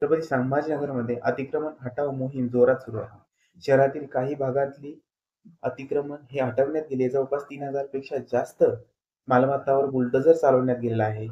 छत्रपती संभाजीनगरमध्ये अतिक्रमण हटाव मोहीम जोरात सुरू आहे. शहरातील काही भागातली अतिक्रमण हे हटवण्यात गेले. जवळपास 3,000 पेक्षा जास्त मालमत्तावर बुलडोझर चालवण्यात गेलेला आहे.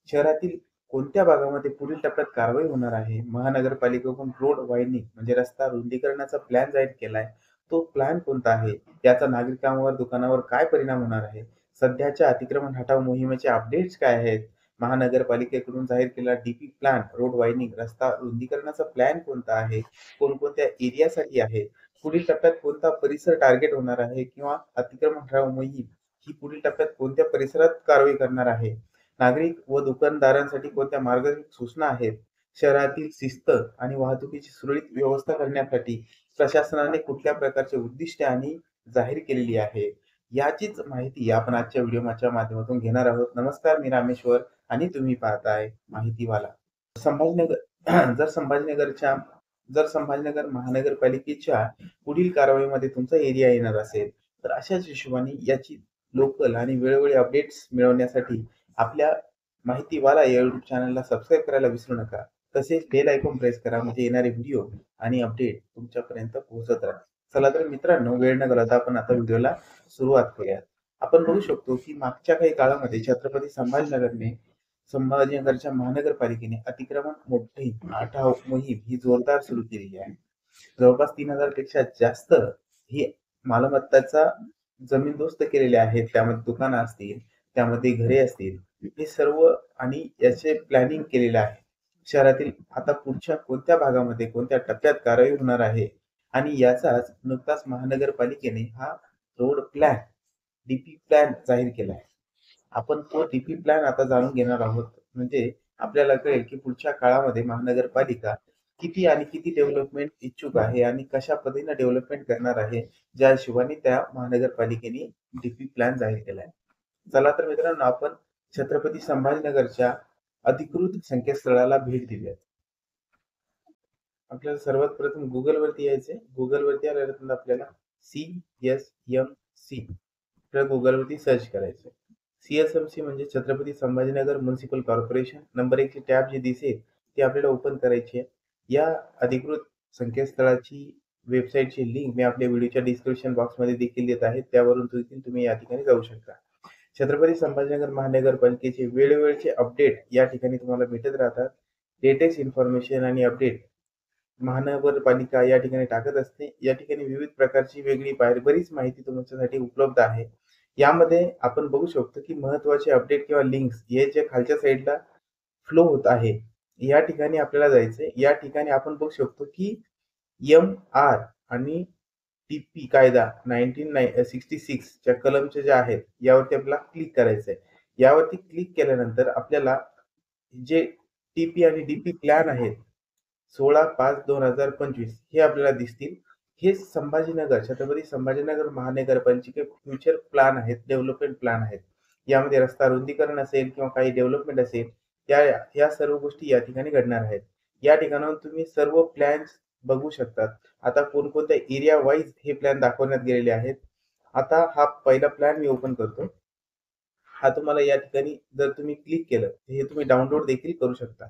शहरातील कोणत्या भागामध्ये पुढील टप्प्यात कारवाई होणार आहे? महानगरपालिकेकडून रोड वायडनिंग म्हणजे रस्ता रुंदीकरणाचा प्लॅन जाहीर केलाय. तो प्लॅन कोणता आहे? याचा नागरिकांवर, दुकानावर काय परिणाम होणार आहे? सध्याच्या अतिक्रमण हटाव मोहिमेचे अपडेट्स काय आहेत? महानगरपालिकेकडून जाहीर केलेला डीपी प्लॅन, रोड वायडनिंग, रस्ता रुंदीकरणाचा प्लॅन कोणता आहे? कोणकोणत्या एरियासाठी आहे? पुढील टप्प्यात कोणता परिसर टार्गेट होणार आहे किंवा अतिक्रमण हटाव मोहीम ही पुढील टप्प्यात कोणत्या परिसरात कारवाई करणार आहे? नागरिक व दुकानदारांसाठी कोणत्या मार्गदर्शक सूचना आहेत? शहरातील शिस्त आणि वाहतुकीची सुरळीत व्यवस्था करण्यासाठी प्रशासनाने कुठल्या प्रकारचे उद्दिष्टे आणि जाहीर केलेली आहे? याचीच माहिती आपण आजच्या व्हिडिओच्या माध्यमातून घेणार आहोत. नमस्कार, मी रामेश्वर आणि तुम्ही पाहताय माहितीवाला. संभाजीनगर जर संभाजीनगरच्या जर संभाजीनगर महानगरपालिकेच्या पुढील कारवाईमध्ये तुमचा एरिया येणार असेल, तर अशाच हिशोबाने याची लोकल आणि वेळोवेळी अपडेट्स मिळवण्यासाठी आपल्या माहितीवाला या युट्यूब चॅनलला सबस्क्राईब करायला विसरू नका. तसेच बेल आयकॉन प्रेस करा म्हणजे येणारे व्हिडिओ आणि अपडेट तुमच्यापर्यंत पोहोचत राहतील. चला तर मित्रांनो, वेळ न घालवता आपण आता व्हिडिओला सुरुवात करूयात. आपण बघू शकतो की मागच्या काही काळामध्ये छत्रपती संभाजीनगरच्या महानगरपालिकेने अतिक्रमण मोहीम, हटाव मोहीम ही जोरदार सुरू केलेली आहे. जवळपास 3,000 पेक्षा जास्त ही मालमत्ताचा जमीनदोस्त केलेल्या आहेत. त्यामध्ये दुकानं असतील, त्यामध्ये घरे असतील, हे सर्व आणि याचे प्लॅनिंग केलेलं आहे. शहरातील आता पुढच्या कोणत्या भागामध्ये कोणत्या टप्प्यात कारवाई होणार आहे आणि याचाच नुकताच महानगरपालिकेने हा रोड प्लॅन, डीपी प्लॅन जाहीर केला आहे. आपण तो डीपी प्लॅन आता जाणून घेणार आहोत. म्हणजे आपल्याला कळेल की पुढच्या काळामध्ये महानगरपालिका किती आणि किती डेव्हलपमेंट इच्छुक आहे आणि कशा पद्धतीने डेव्हलपमेंट करणार आहे, ज्या हिशोबाने त्या महानगरपालिकेने डीपी प्लॅन जाहीर केला आहे. चला तर मित्रांनो, आपण छत्रपती संभाजीनगरच्या अधिकृत संकेतस्थळाला भेट देऊयात. आपल्याला सर्वात प्रथम गुगल वरती यायचंय. गुगल वरती आल्यानंतर आपल्याला CSMC गुगल वरती सर्च करायचंय. CSMC म्हणजे Chhatrapati Sambhajinagar municipal corporation. Number 1 ची टॅब जी दिसेल ती आपल्याला ओपन करायची आहे. या अधिकृत संकेतस्थळाची वेबसाईटची लिंक मी आपल्या व्हिडिओच्या डिस्क्रिप्शन बॉक्समध्ये देखील देत आहे. त्यावरून तुम्ही या ठिकाणी जाऊ शकता. छत्रपती संभाजीनगर महानगरपालिकेचे वेळोवेळचे अपडेट या ठिकाणी तुम्हाला भेटत राहतात. लेटेस्ट इन्फॉर्मेशन आणि अपडेट महानगरपालिका या ठिकाणी टाकत असते. या ठिकाणी विविध प्रकारची वेगळी बरीच माहिती तुमच्यासाठी उपलब्ध आहे. यामध्ये आपण बघू शकतो की महत्त्वाचे अपडेट किंवा लिंक्स हे जे खालच्या साईडला फ्लो होत आहे, या ठिकाणी आपल्याला जायचंय. या ठिकाणी आपण बघू शकतो की MR आणि TP कायदा 1966 च्या कलमचे जे आहेत यावरती आपल्याला क्लिक करायचंय. यावरती क्लिक केल्यानंतर आपल्याला जे TP आणि DP प्लॅन आहेत 16/5/2025 हे आपल्याला दिसतील. हे छत्रपती संभाजीनगर महानगरपालिकेचे फ्युचर प्लॅन आहेत, डेव्हलपमेंट प्लॅन आहेत. यामध्ये रस्ता रुंदीकरण असेल किंवा काही डेव्हलपमेंट असेल, या सर्व गोष्टी या ठिकाणी घडणार आहेत. या ठिकाणाहून तुम्ही सर्व प्लॅन्स बघू शकतात. आता कोणकोणत्या एरिया वाईज हे प्लॅन दाखवण्यात गेलेले आहेत. आता हा पहिला प्लॅन मी ओपन करतो. हा तुम्हाला या ठिकाणी जर तुम्ही क्लिक केलं, हे तुम्ही डाउनलोड देखील करू शकता.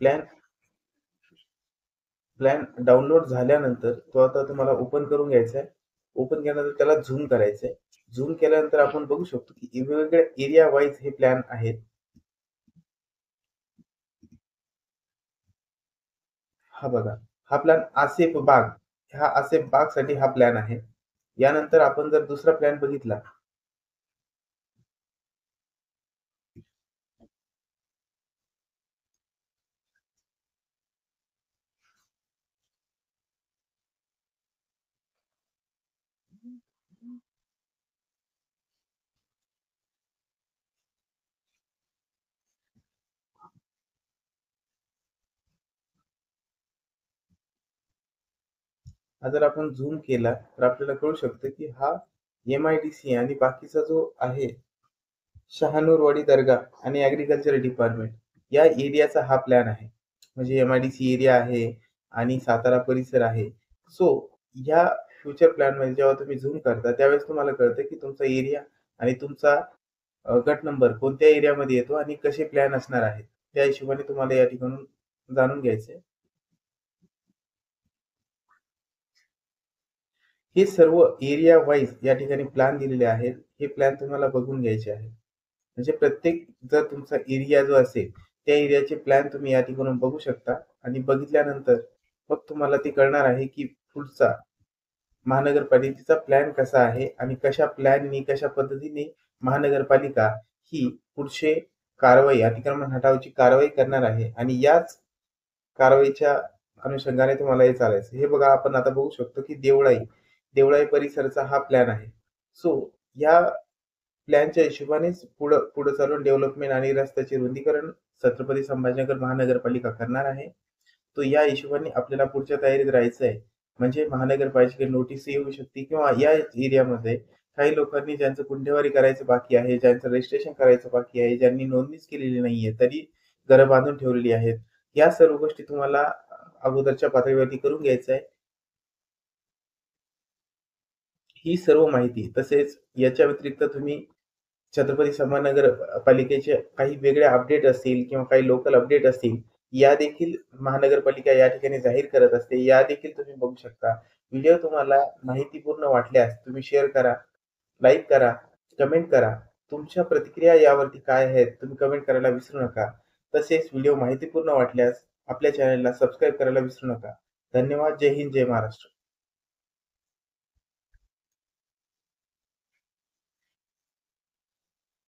प्लॅन प्लॅन डाउनलोड झाल्यानंतर तो आता तुम्हाला ओपन करून घ्यायचा आहे. ओपन केल्यानंतर त्याला झूम करायचं आहे. झूम केल्यानंतर आपण बघू शकतो की वेगवेगळ्या एरिया वाईज हे प्लॅन आहेत. हा बघा, हा प्लॅन आसेफ बाग, हा आसेफ बाग साठी हा प्लॅन आहे. यानंतर आपण जर दुसरा प्लॅन बघितला, हा जर आपण झूम केला तर आपल्याला कळू शकतं की हा MIDC आणि बाकीचा जो आहे शहानूरवाडी दर्गा आणि ऍग्रीकल्चर डिपार्टमेंट या एरियाचा हा प्लॅन आहे. म्हणजे MIDC एरिया आहे आणि सातारा परिसर आहे. सो ह्या फ्युचर प्लॅनमध्ये जेव्हा तुम्ही झूम करता, त्यावेळेस तुम्हाला कळतं की तुमचा एरिया आणि तुमचा गट नंबर कोणत्या एरियामध्ये येतो आणि कसे प्लॅन असणार आहेत. त्या हिशोबाने तुम्हाला या ठिकाणून जाणून घ्यायचंय. हे सर्व एरिया वाईज या ठिकाणी प्लॅन दिलेले आहेत. हे प्लॅन तुम्हाला बघून घ्यायचे आहेत. म्हणजे प्रत्येक जर तुमचा एरिया जो असेल, त्या एरियाचे प्लॅन तुम्ही या ठिकाणून बघू शकता आणि बघितल्यानंतर मग तुम्हाला ते कळणार आहे, की पुढचा महानगरपालिकेचा प्लॅन कसा आहे आणि कशा पद्धतीने महानगरपालिका ही पुढचे कारवाई, अतिक्रमण हटावची कारवाई करणार आहे आणि याच कारवाईच्या अनुषंगाने तुम्हाला हे चालायचं. हे बघा आपण आता बघू शकतो, की देवळाई परिसराचा हा प्लॅन आहे. सो या प्लॅनच्या हिशोबानेच पुढं पुढं चालून डेव्हलपमेंट आणि रस्त्याचे रुंदीकरण छत्रपती संभाजीनगर महानगरपालिका करणार आहे. तो या हिशोबाने आपल्याला पुढच्या तयारीत राहायचं आहे. म्हणजे महानगरपालिकेकडे नोटीस येऊ शकते किंवा या एरियामध्ये काही लोकांनी ज्यांचं गुंठेवारी करायचं बाकी आहे, ज्यांचं रजिस्ट्रेशन करायचं बाकी आहे, ज्यांनी नोंदणीच केलेली नाहीये, तरी घरं बांधून ठेवलेली आहेत. या सर्व गोष्टी तुम्हाला अगोदरच्या पातळीवरती करून घ्यायचं आहे. ही सर्व माहिती तसेच याच्या व्यतिरिक्त तुम्ही छत्रपती संभाजीनगर पालिकेचे काही वेगळे अपडेट असतील किंवा काही लोकल अपडेट असतील, या देखील महानगरपालिका या ठिकाणी जाहीर करत असते. या देखील तुम्ही बघू शकता. व्हिडिओ तुम्हाला माहितीपूर्ण वाटल्यास तुम्ही शेअर करा, लाईक करा, कमेंट करा. तुमच्या प्रतिक्रिया यावरती काय आहेत तुम्ही कमेंट करायला विसरू नका. तसेच व्हिडिओ माहितीपूर्ण वाटल्यास आपल्या चॅनलला सबस्क्राईब करायला विसरू नका. धन्यवाद. जय हिंद, जय महाराष्ट्र.